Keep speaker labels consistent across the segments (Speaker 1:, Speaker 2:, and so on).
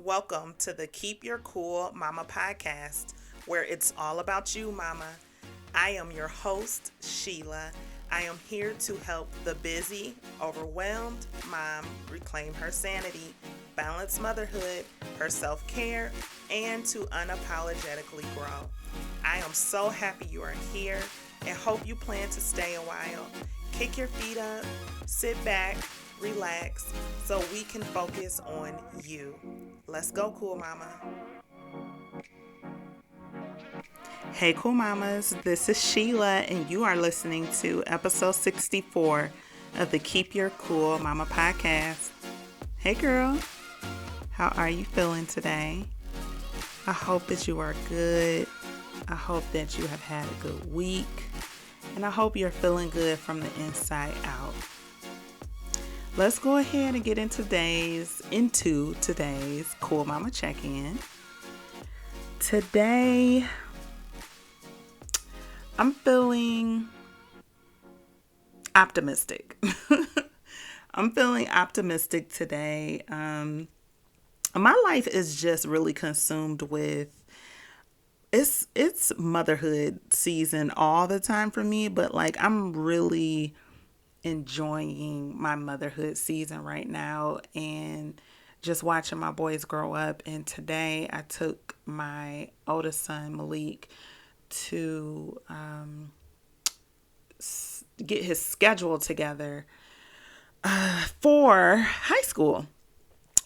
Speaker 1: Welcome to the Keep Your Cool Mama podcast, where it's all about you, Mama. I am your host, Sheilah. I am here to help the busy, overwhelmed mom reclaim her sanity, balance motherhood, her self care, and to unapologetically grow. I am so happy you are here and hope you plan to stay a while. Kick your feet up, sit back, relax, so we can focus on you. Let's go, cool mama. Hey, cool mamas. This is Sheila, and you are listening to episode 64 of the Keep Your Cool Mama podcast. Hey, girl. How are you feeling today? I hope that you are good. I hope that you have had a good week. And I hope you're feeling good from the inside out. Let's go ahead and get into today's Cool Mama check-in. Today, I'm feeling optimistic. I'm feeling optimistic today. My life is just really consumed with it's motherhood season all the time for me, but like I'm really enjoying my motherhood season right now and just watching my boys grow up. And today I took my oldest son, Malik, to get his schedule together for high school,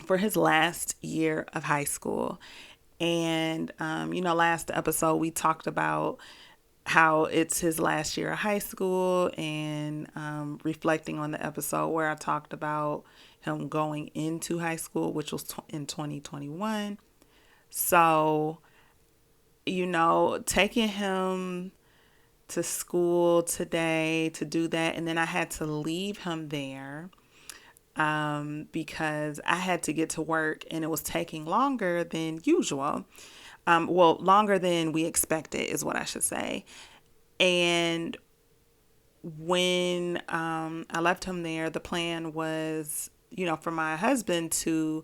Speaker 1: for his last year of high school. And, last episode we talked about how it's his last year of high school and reflecting on the episode where I talked about him going into high school, which was in 2021. So, taking him to school today to do that. And then I had to leave him there because I had to get to work and it was taking longer than usual. Longer than we expected is what I should say. And when I left him there, the plan was, for my husband to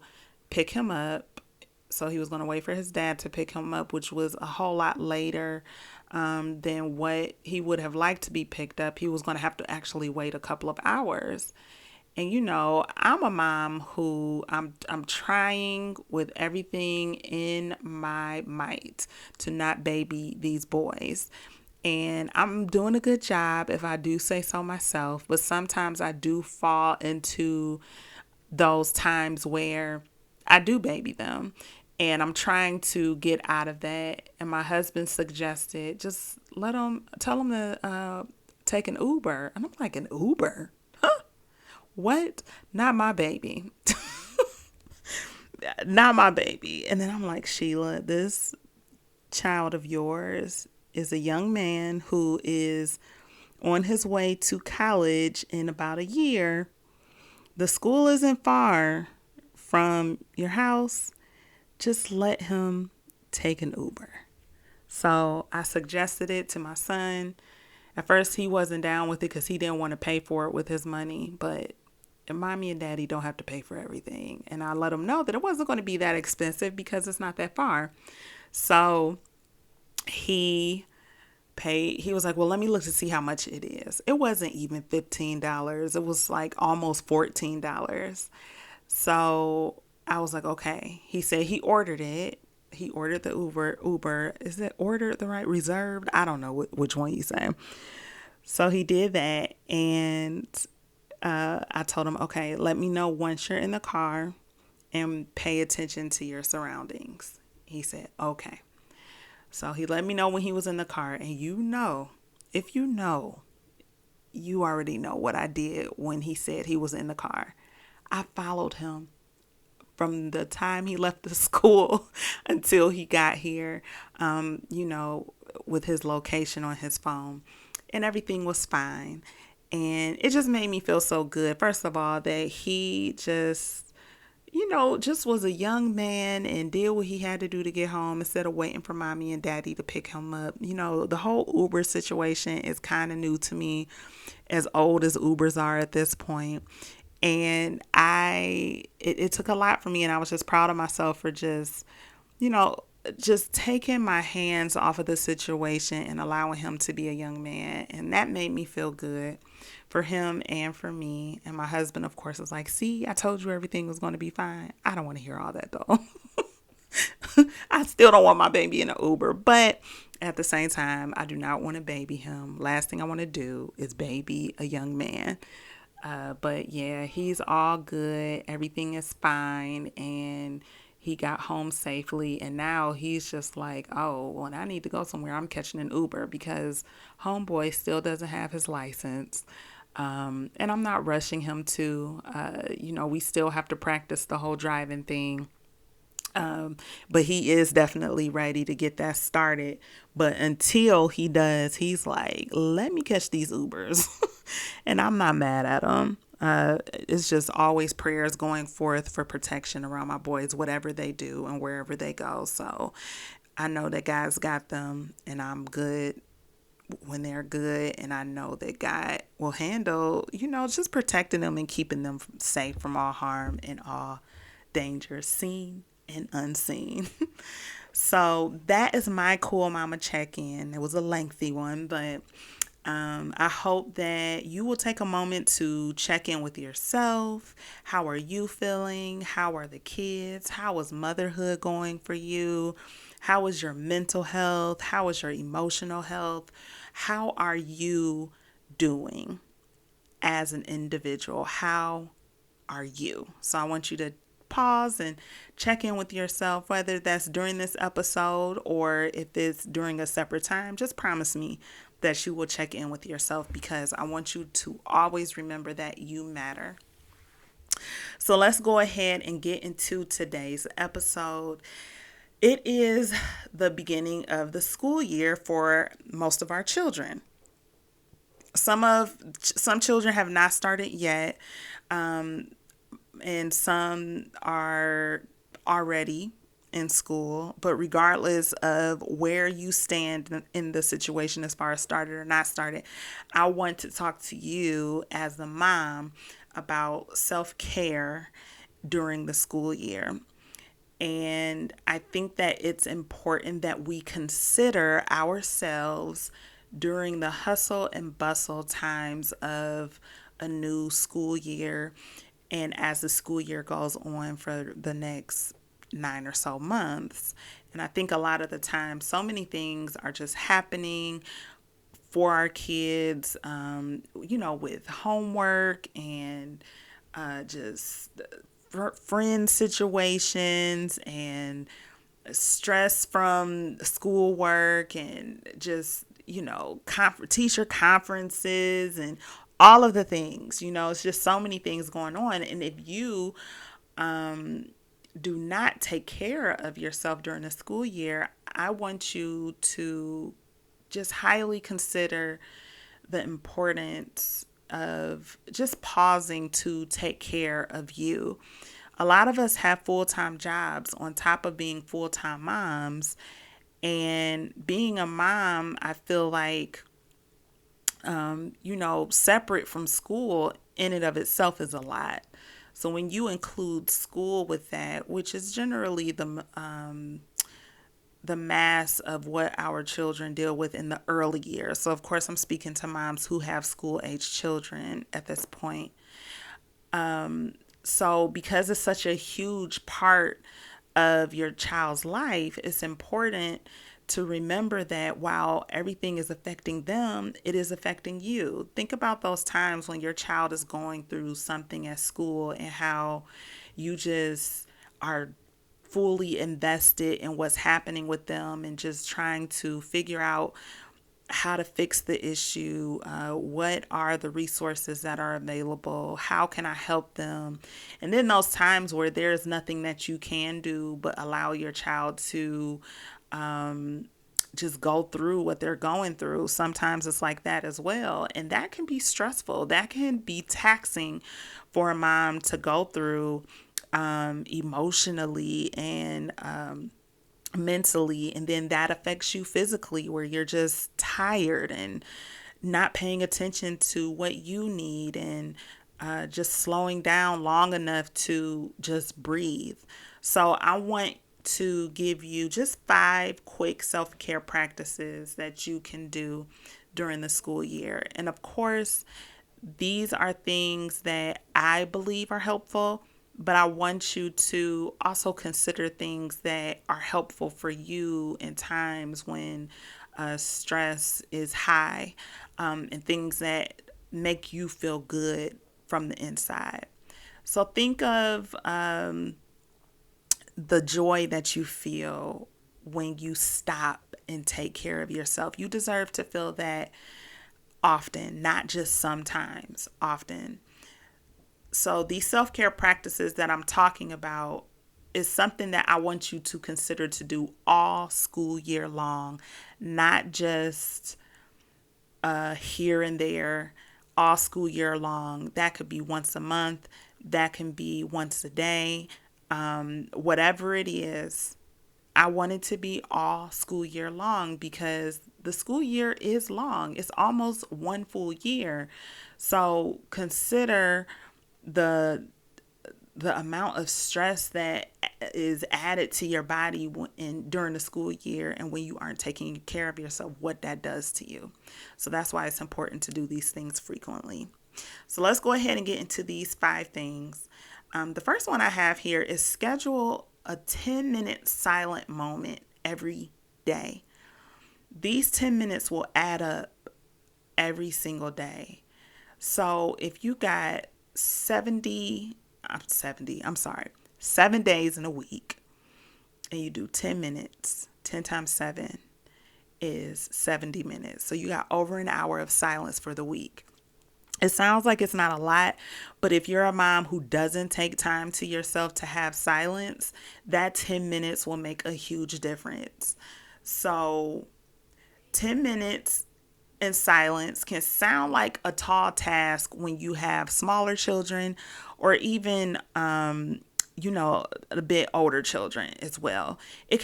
Speaker 1: pick him up. So he was going to wait for his dad to pick him up, which was a whole lot later than what he would have liked to be picked up. He was going to have to actually wait a couple of hours. And I'm a mom who I'm trying with everything in my might to not baby these boys. And I'm doing a good job if I do say so myself, but sometimes I do fall into those times where I do baby them. And I'm trying to get out of that. And my husband suggested just tell him to take an Uber. And I'm like, an Uber? What? Not my baby. Not my baby. And then I'm like, Sheila, this child of yours is a young man who is on his way to college in about a year. The school isn't far from your house. Just let him take an Uber. So I suggested it to my son. At first, he wasn't down with it because he didn't want to pay for it with his money. But mommy and daddy don't have to pay for everything. And I let him know that it wasn't going to be that expensive because it's not that far. So he paid. He was like, well, let me look to see how much it is. It wasn't even $15. It was like almost $14. So I was like, okay. He said he ordered it. He ordered the Uber. Is it ordered the right? Reserved? I don't know which one you say. So he did that. And I told him, okay, let me know once you're in the car and pay attention to your surroundings. He said, okay. So he let me know when he was in the car. And if you already know what I did when he said he was in the car. I followed him from the time he left the school until he got here, with his location on his phone. And everything was fine. And it just made me feel so good. First of all, that he just was a young man and did what he had to do to get home instead of waiting for mommy and daddy to pick him up. The whole Uber situation is kind of new to me, as old as Ubers are at this point. And it took a lot for me, and I was just proud of myself for just, you know, just taking my hands off of the situation and allowing him to be a young man. And that made me feel good for him and for me. And my husband, of course, was like, see, I told you everything was going to be fine. I don't want to hear all that though. I still don't want my baby in an Uber, but at the same time, I do not want to baby him. Last thing I want to do is baby a young man. But yeah, he's all good. Everything is fine. And he got home safely. And now he's just like, oh, when I need to go somewhere, I'm catching an Uber because homeboy still doesn't have his license. And I'm not rushing him to, we still have to practice the whole driving thing. But he is definitely ready to get that started. But until he does, he's like, let me catch these Ubers. And I'm not mad at him. It's just always prayers going forth for protection around my boys, whatever they do and wherever they go. So I know that God's got them, and I'm good when they're good. And I know that God will handle, just protecting them and keeping them safe from all harm and all danger, seen and unseen. So that is my cool mama check-in. It was a lengthy one, but I hope that you will take a moment to check in with yourself. How are you feeling? How are the kids? How is motherhood going for you? How is your mental health? How is your emotional health? How are you doing as an individual? How are you? So I want you to pause and check in with yourself, whether that's during this episode or if it's during a separate time. Just promise me that you will check in with yourself, because I want you to always remember that you matter. So let's go ahead and get into today's episode. It is the beginning of the school year for most of our children. Some children have not started yet. And some are already in school. But regardless of where you stand in the situation as far as started or not started, I want to talk to you as a mom about self-care during the school year. And I think that it's important that we consider ourselves during the hustle and bustle times of a new school year, and as the school year goes on for the next 9 or so months. And I think a lot of the time, so many things are just happening for our kids, with homework and just friend situations and stress from schoolwork and just, teacher conferences and all of the things. It's just so many things going on. And if you do not take care of yourself during the school year, I want you to just highly consider the importance of just pausing to take care of you. A lot of us have full-time jobs on top of being full-time moms. And being a mom, I feel like, separate from school in and of itself is a lot. So when you include school with that, which is generally the mass of what our children deal with in the early years. So of course I'm speaking to moms who have school age children at this point. So because it's such a huge part of your child's life, it's important to remember that while everything is affecting them, it is affecting you. Think about those times when your child is going through something at school and how you just are fully invested in what's happening with them and just trying to figure out how to fix the issue, what are the resources that are available, how can I help them? And then those times where there's nothing that you can do but allow your child to just go through what they're going through. Sometimes it's like that as well. And that can be stressful. That can be taxing for a mom to go through emotionally and mentally. And then that affects you physically, where you're just tired and not paying attention to what you need and just slowing down long enough to just breathe. So I want to give you just 5 quick self care practices that you can do during the school year. And of course, these are things that I believe are helpful, but I want you to also consider things that are helpful for you in times when stress is high, and things that make you feel good from the inside. So think of the joy that you feel when you stop and take care of yourself. You deserve to feel that often, not just sometimes, often. So, these self care practices that I'm talking about is something that I want you to consider to do all school year long, not just here and there, all school year long. That could be once a month, that can be once a day, whatever it is. I want it to be all school year long because the school year is long. It's almost one full year. So consider the amount of stress that is added to your body during the school year, and when you aren't taking care of yourself, what that does to you. So that's why it's important to do these things frequently. So let's go ahead and get into these 5 things. The first one I have here is schedule a 10-minute silent moment every day. These 10 minutes will add up every single day. So if you got 7 days in a week, and you do 10 minutes, 10 times 7 is 70 minutes. So you got over an hour of silence for the week. It sounds like it's not a lot, but if you're a mom who doesn't take time to yourself to have silence, that 10 minutes will make a huge difference. So 10 minutes in silence can sound like a tall task when you have smaller children, or even a bit older children as well. It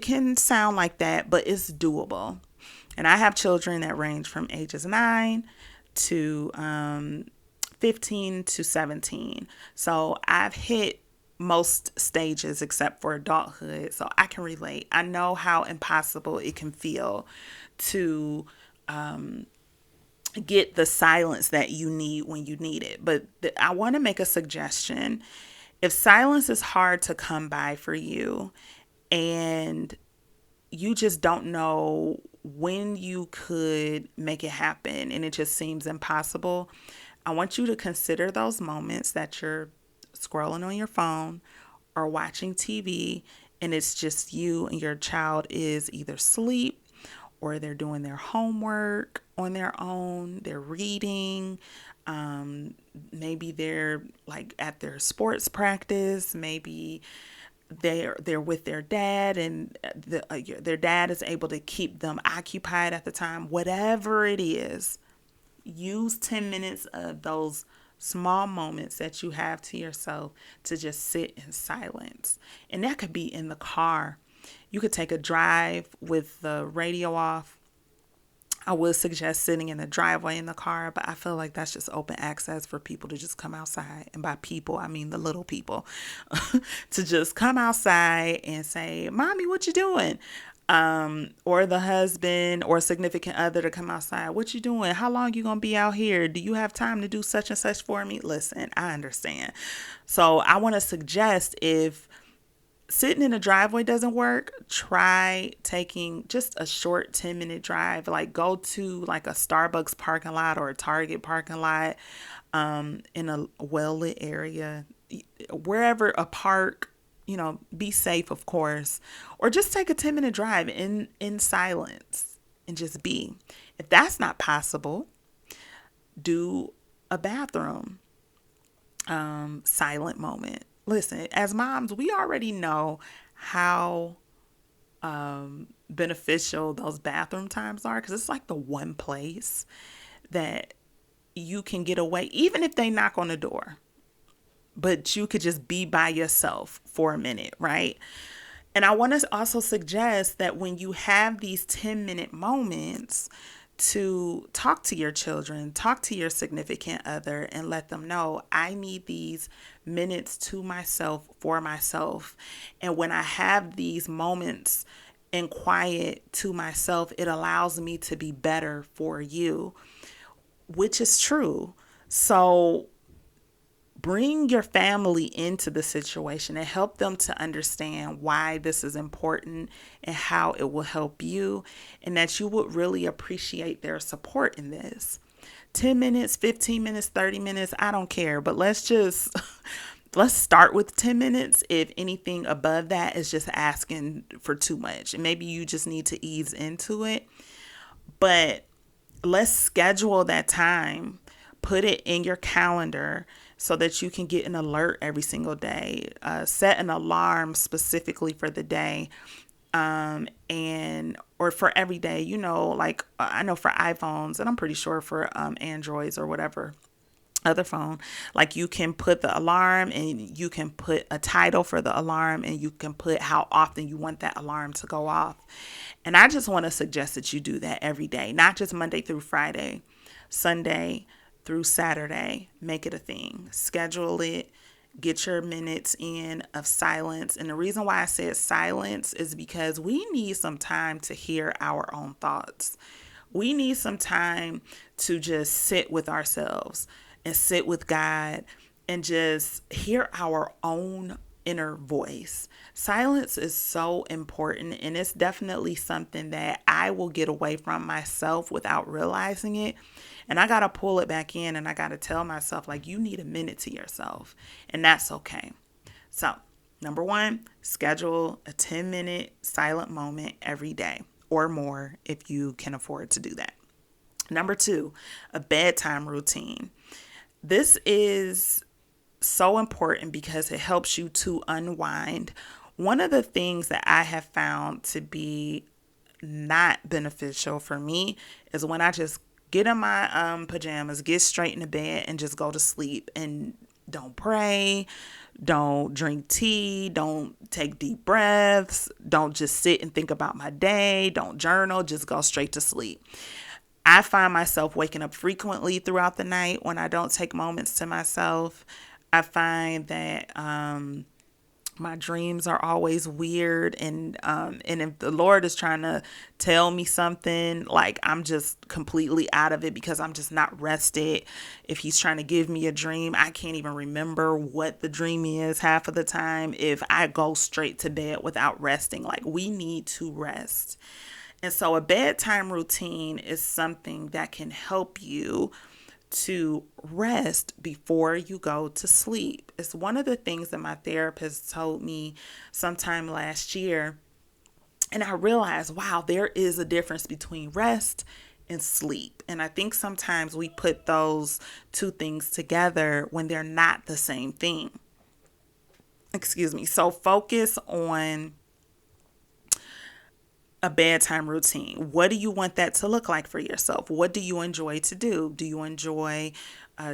Speaker 1: can sound like that, but it's doable. And I have children that range from ages 9 to 15 to 17. So I've hit most stages except for adulthood, so I can relate. I know how impossible it can feel to get the silence that you need when you need it. But I want to make a suggestion. If silence is hard to come by for you, and you just don't know when you could make it happen and it just seems impossible, I want you to consider those moments that you're scrolling on your phone or watching TV, and it's just you and your child is either asleep, or they're doing their homework on their own, they're reading, maybe they're like at their sports practice, maybe they're with their dad, and their dad is able to keep them occupied at the time. Whatever it is, use 10 minutes of those small moments that you have to yourself to just sit in silence. And that could be in the car. You could take a drive with the radio off. I would suggest sitting in the driveway in the car, but I feel like that's just open access for people to just come outside. And by people, I mean the little people, to just come outside and say, "Mommy, what you doing?" Or the husband or significant other to come outside. "What you doing? How long you gonna be out here? Do you have time to do such and such for me?" Listen, I understand. So I want to suggest, if sitting in a driveway doesn't work, try taking just a short 10-minute drive. Like go to like a Starbucks parking lot or a Target parking lot, in a well-lit area, wherever, a park, be safe, of course, or just take a 10-minute drive in silence and just be. If that's not possible, do a bathroom silent moment. Listen, as moms, we already know how beneficial those bathroom times are, because it's like the one place that you can get away, even if they knock on the door, but you could just be by yourself for a minute, right? And I want to also suggest that when you have these 10-minute moments, to talk to your children, talk to your significant other, and let them know I need these minutes to myself for myself. And when I have these moments in quiet to myself, it allows me to be better for you, which is true. So bring your family into the situation and help them to understand why this is important and how it will help you, and that you would really appreciate their support in this. 10 minutes, 15 minutes, 30 minutes, I don't care, but let's start with 10 minutes. If anything above that is just asking for too much, and maybe you just need to ease into it. But let's schedule that time. Put it in your calendar so that you can get an alert every single day. Set an alarm specifically for the day, and or for every day. Like I know for iPhones, and I'm pretty sure for Androids or whatever other phone, like you can put the alarm and you can put a title for the alarm, and you can put how often you want that alarm to go off. And I just want to suggest that you do that every day, not just Monday through Friday, Sunday through Saturday. Make it a thing. Schedule it. Get your minutes in of silence. And the reason why I said silence is because we need some time to hear our own thoughts. We need some time to just sit with ourselves and sit with God and just hear our own inner voice. Silence is so important, and it's definitely something that I will get away from myself without realizing it. And I got to pull it back in, and I got to tell myself, like, you need a minute to yourself, and that's okay. So, number one, schedule a 10-minute silent moment every day or more if you can afford to do that. Number two, a bedtime routine. This is so important because it helps you to unwind. One of the things that I have found to be not beneficial for me is when I just get in my pajamas, get straight into bed, and just go to sleep and don't pray, don't drink tea, don't take deep breaths, don't just sit and think about my day, don't journal, just go straight to sleep. I find myself waking up frequently throughout the night when I don't take moments to myself. I find that my dreams are always weird, and if the Lord is trying to tell me something, like, I'm just completely out of it because I'm just not rested. If he's trying to give me a dream, I can't even remember what the dream is half of the time if I go straight to bed without resting. Like, we need to rest. And so a bedtime routine is something that can help you to rest before you go to sleep. It's one of the things that my therapist told me sometime last year. And I realized, wow, there is a difference between rest and sleep. And I think sometimes we put those two things together when they're not the same thing. Excuse me. So focus on a bedtime routine. What do you want that to look like for yourself? What do you enjoy to do? Do you enjoy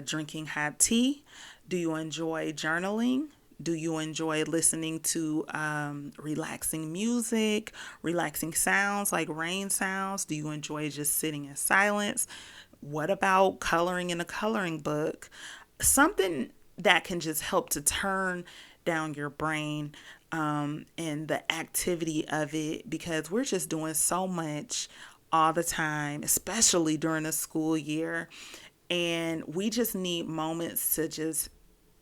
Speaker 1: drinking hot tea? Do you enjoy journaling? Do you enjoy listening to relaxing music, relaxing sounds like rain sounds? Do you enjoy just sitting in silence? What about coloring in a coloring book? Something that can just help to turn down your brain and the activity of it, because we're just doing so much all the time, especially during the school year. And we just need moments to just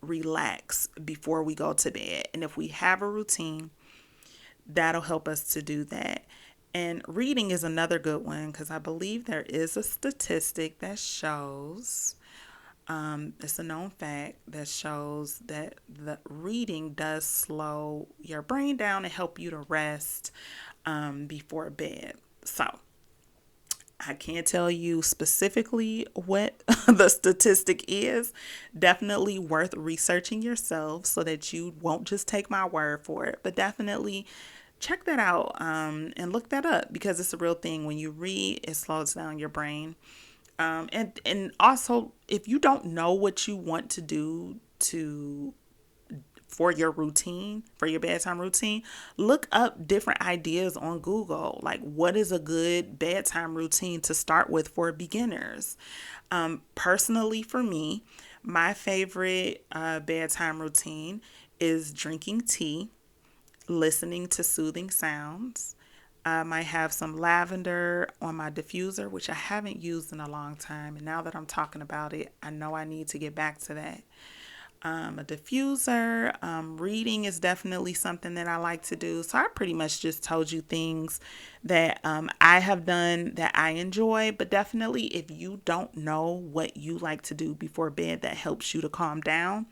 Speaker 1: relax before we go to bed. And if we have a routine, that'll help us to do that. And reading is another good one, because I believe there is a statistic that shows it's a known fact that shows that the reading does slow your brain down and help you to rest before bed. So I can't tell you specifically what the statistic is. Definitely worth researching yourself so that you won't just take my word for it, but definitely check that out and look that up, because it's a real thing. When you read, it slows down your brain. And also, if you don't know what you want to do to for your routine, for your bedtime routine, look up different ideas on Google. Like, what is a good bedtime routine to start with for beginners? Personally, for me, my favorite bedtime routine is drinking tea, listening to soothing sounds. I might have some lavender on my diffuser, which I haven't used in a long time. And now that I'm talking about it, I know I need to get back to that. A diffuser. Reading is definitely something that I like to do. So I pretty much just told you things that I have done that I enjoy. But definitely, if you don't know what you like to do before bed that helps you to calm down,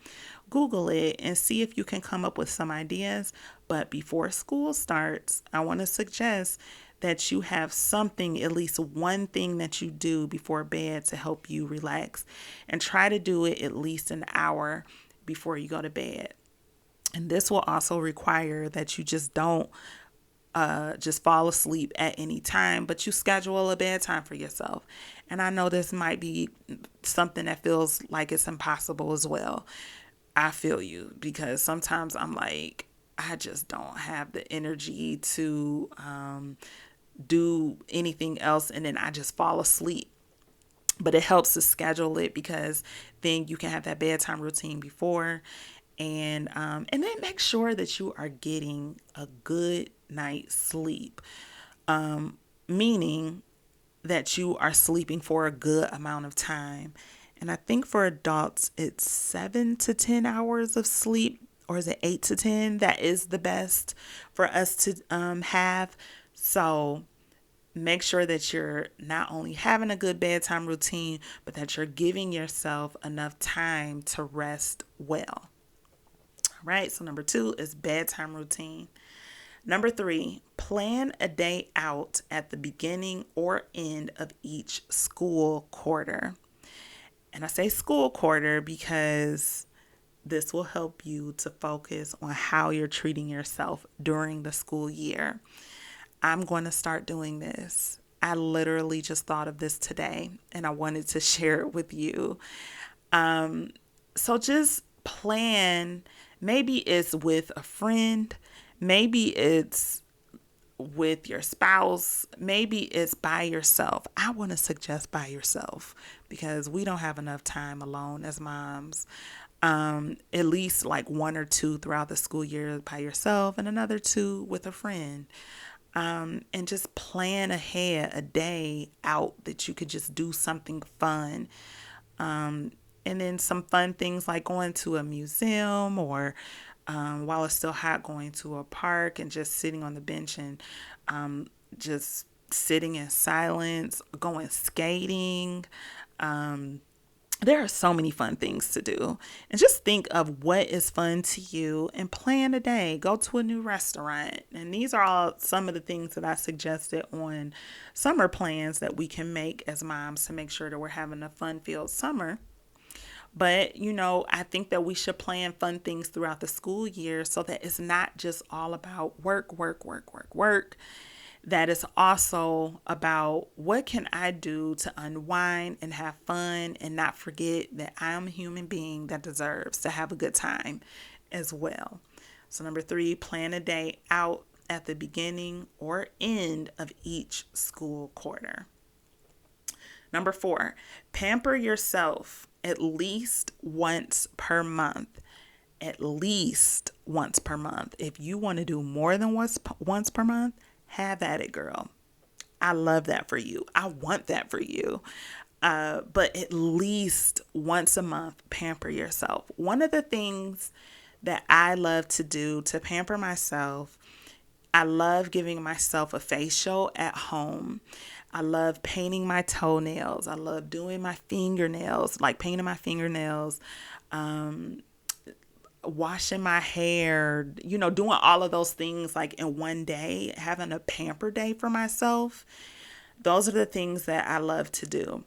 Speaker 1: Google it and see if you can come up with some ideas. But before school starts, I want to suggest that you have something, at least one thing that you do before bed to help you relax, and try to do it at least an hour before you go to bed. And this will also require that you just don't just fall asleep at any time, but you schedule a bedtime for yourself. And I know this might be something that feels like it's impossible as well. I feel you, because sometimes I'm like, I just don't have the energy to do anything else, and then I just fall asleep. But it helps to schedule it, because then you can have that bedtime routine before, and then make sure that you are getting a good night's sleep, meaning that you are sleeping for a good amount of time. And I think for adults, it's 7 to 10 hours of sleep, or is it 8 to 10? That is the best for us to have. So make sure that you're not only having a good bedtime routine, but that you're giving yourself enough time to rest well. All right. So number 2 is bedtime routine. Number 3, plan a day out at the beginning or end of each school quarter. And I say school quarter because this will help you to focus on how you're treating yourself during the school year. I'm going to start doing this. I literally just thought of this today, and I wanted to share it with you. So just plan. Maybe it's with a friend. Maybe it's with your spouse. Maybe it's by yourself. I want to suggest by yourself, because we don't have enough time alone as moms. At least like 1 or 2 throughout the school year by yourself, and another 2 with a friend. And just plan ahead a day out that you could just do something fun. And then some fun things like going to a museum, or while it's still hot, going to a park and just sitting on the bench and just sitting in silence, going skating. There are so many fun things to do. And just think of what is fun to you and plan a day. Go to a new restaurant. And these are all some of the things that I suggested on summer plans that we can make as moms to make sure that we're having a fun-filled summer. But, I think that we should plan fun things throughout the school year, so that it's not just all about work, work, work, work, work. That is also about, what can I do to unwind and have fun and not forget that I am a human being that deserves to have a good time as well. So number 3, plan a day out at the beginning or end of each school quarter. Number 4, pamper yourself at least once per month. At least once per month. If you want to do more than once per month, have at it, girl. I love that for you. I want that for you. But at least once a month, pamper yourself. One of the things that I love to do to pamper myself, I love giving myself a facial at home. I love painting my toenails. I love doing my fingernails, like painting my fingernails, washing my hair, doing all of those things like in one day, having a pamper day for myself. Those are the things that I love to do.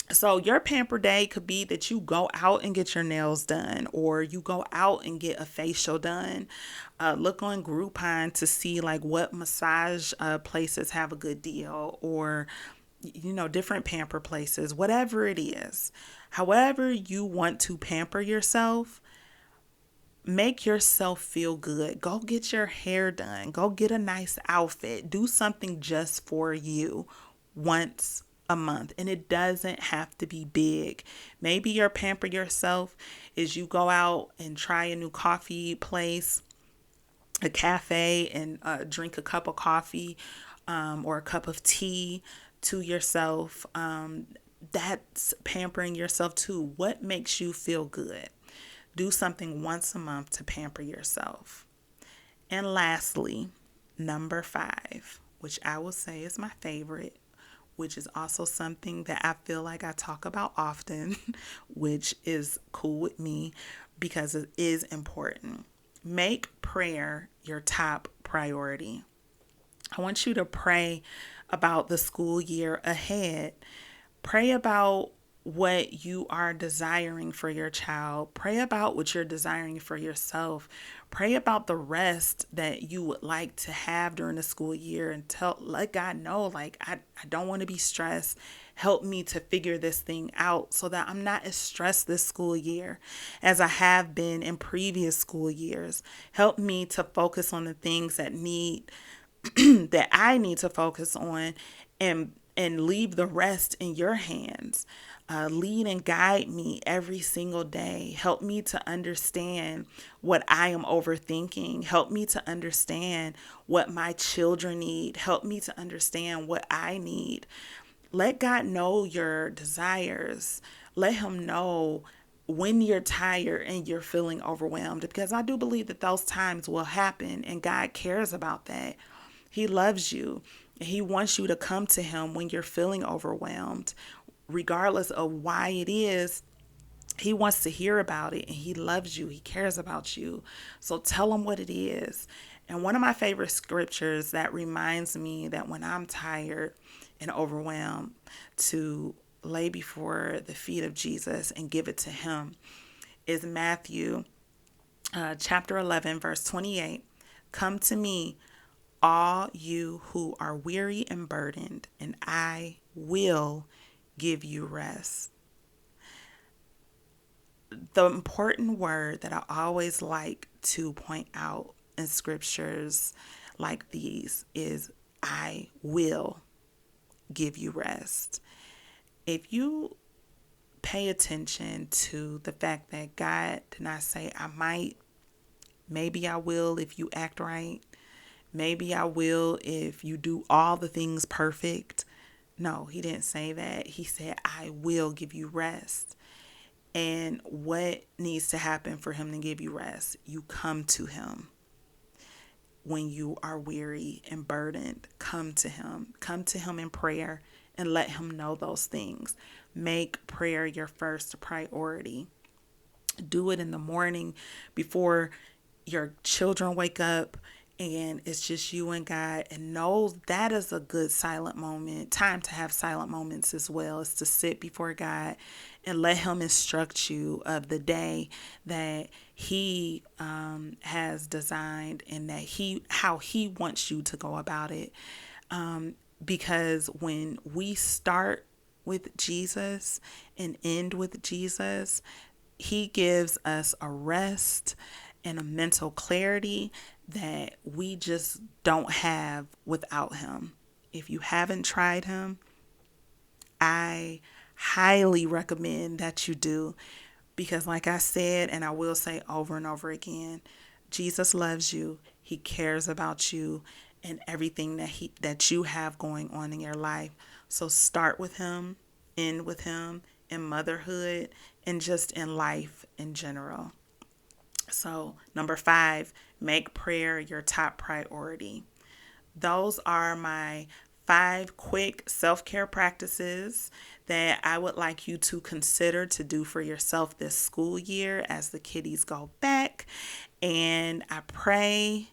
Speaker 1: So your pamper day could be that you go out and get your nails done, or you go out and get a facial done. Look on Groupon to see like what massage places have a good deal, or different pamper places, whatever it is. However you want to pamper yourself, Make yourself feel good. Go get your hair done. Go get a nice outfit. Do something just for you once a month. And it doesn't have to be big. Maybe your pamper yourself is you go out and try a new coffee place, a cafe, and drink a cup of coffee or a cup of tea to yourself. That's pampering yourself too. What makes you feel good? Do something once a month to pamper yourself. And lastly, number 5, which I will say is my favorite, which is also something that I feel like I talk about often, which is cool with me because it is important. Make prayer your top priority. I want you to pray about the school year ahead. Pray about what you are desiring for your child. Pray about what you're desiring for yourself. Pray about the rest that you would like to have during the school year and let God know, like, I don't want to be stressed. Help me to figure this thing out so that I'm not as stressed this school year as I have been in previous school years. Help me to focus on the things that that I need to focus on, and leave the rest in your hands. Lead and guide me every single day. Help me to understand what I am overthinking. Help me to understand what my children need. Help me to understand what I need. Let God know your desires. Let Him know when you're tired and you're feeling overwhelmed, because I do believe that those times will happen, and God cares about that. He loves you, and He wants you to come to Him when you're feeling overwhelmed, regardless of why it is. He wants to hear about it, and He loves you. He cares about you. So tell Him what it is. And one of my favorite scriptures that reminds me that when I'm tired and overwhelmed, to lay before the feet of Jesus and give it to Him is Matthew chapter 11, verse 28. Come to me, all you who are weary and burdened, and I will give you rest. The important word that I always like to point out in scriptures like these is I will give you rest. If you pay attention to the fact that God did not say I might, maybe I will if you act right, maybe I will if you do all the things perfect. No, He didn't say that. He said I will give you rest. And what needs to happen for Him to give you rest? You come to Him. When you are weary and burdened, come to Him. Come to Him in prayer and let Him know those things. Make prayer your first priority. Do it in the morning before your children wake up and it's just you and God, and know that is a good silent moment. Time to have silent moments as well, is to sit before God and let Him instruct you of the day that He has designed, and that how He wants you to go about it. Because when we start with Jesus and end with Jesus, He gives us a rest and a mental clarity that we just don't have without Him. If you haven't tried Him, I highly recommend that you do, because like I said, and I will say over and over again, Jesus loves you. He cares about you and everything that you have going on in your life. So start with Him, end with Him, in motherhood, and just in life in general. So, number 5, make prayer your top priority. Those are my 5 quick self-care practices that I would like you to consider to do for yourself this school year as the kiddies go back. And I pray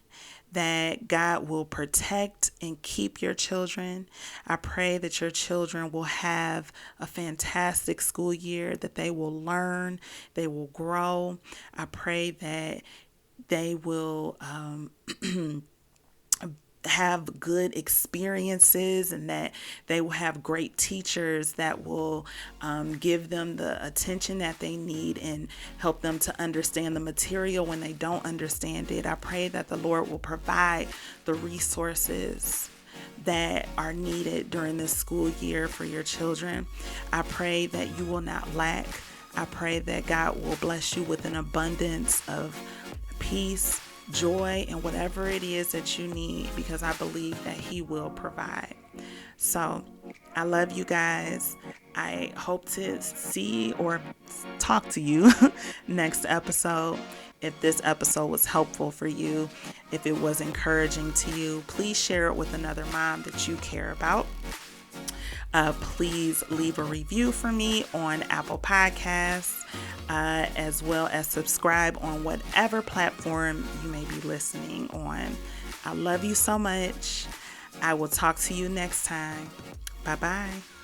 Speaker 1: that God will protect and keep your children. I pray that your children will have a fantastic school year, that they will learn, they will grow. I pray that they will have good experiences, and that they will have great teachers that will give them the attention that they need and help them to understand the material when they don't understand it. I pray that the Lord will provide the resources that are needed during this school year for your children. I pray that you will not lack. I pray that God will bless you with an abundance of peace, joy, and whatever it is that you need, because I believe that He will provide. So I love you guys. I hope to see or talk to you next episode. If this episode was helpful for you, if it was encouraging to you, please share it with another mom that you care about. Please leave a review for me on Apple Podcasts, as well as subscribe on whatever platform you may be listening on. I love you so much. I will talk to you next time. Bye-bye.